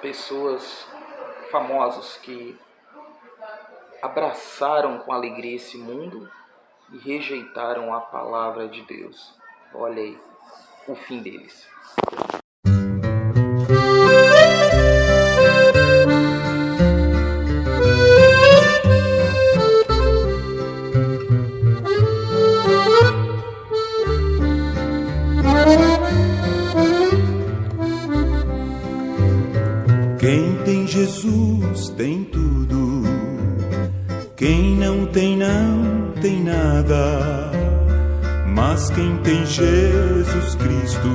pessoas famosas que abraçaram com alegria esse mundo e rejeitaram a palavra de Deus. Olha aí o fim deles. Quem tem Jesus tem tudo, quem não tem nada. Mas quem tem Jesus Cristo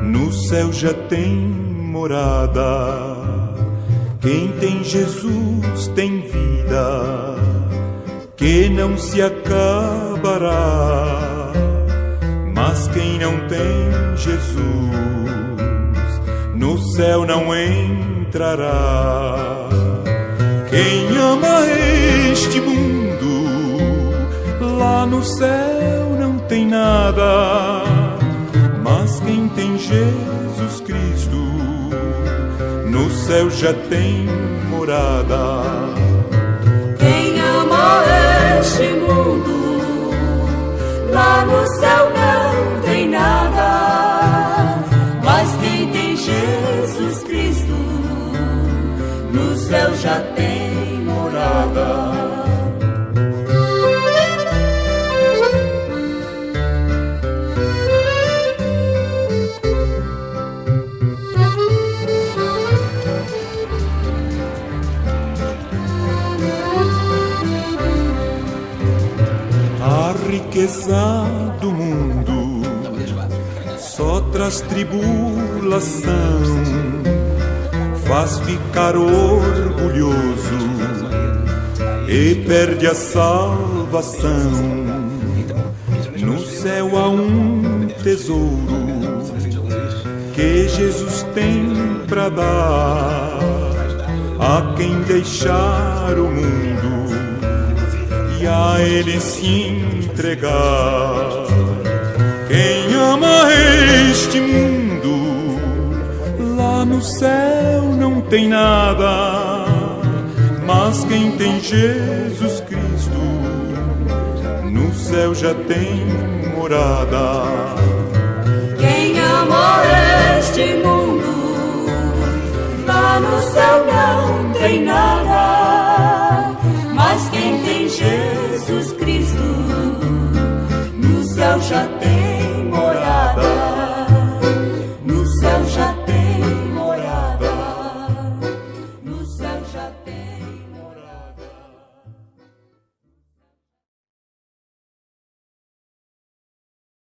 no céu já tem morada. Quem tem Jesus tem vida que não se acabará. Mas quem não tem Jesus no céu não entrará. Quem ama este mundo, lá no céu não tem nada. Mas quem tem Jesus Cristo, no céu já tem morada. Quem ama este mundo, lá no céu não tem nada. Mas quem tem Jesus Cristo, no céu já tem morada. A riqueza do mundo só traz tribulação, faz ficar orgulhoso e perde a salvação. No céu há um tesouro que Jesus tem pra dar a quem deixar o mundo e a Ele se entregar. Quem ama este mundo, lá no céu não tem nada. Mas quem tem Jesus Cristo, no céu já tem morada. Quem ama este mundo, lá no céu não tem nada. Mas quem tem Jesus Cristo, no céu já tem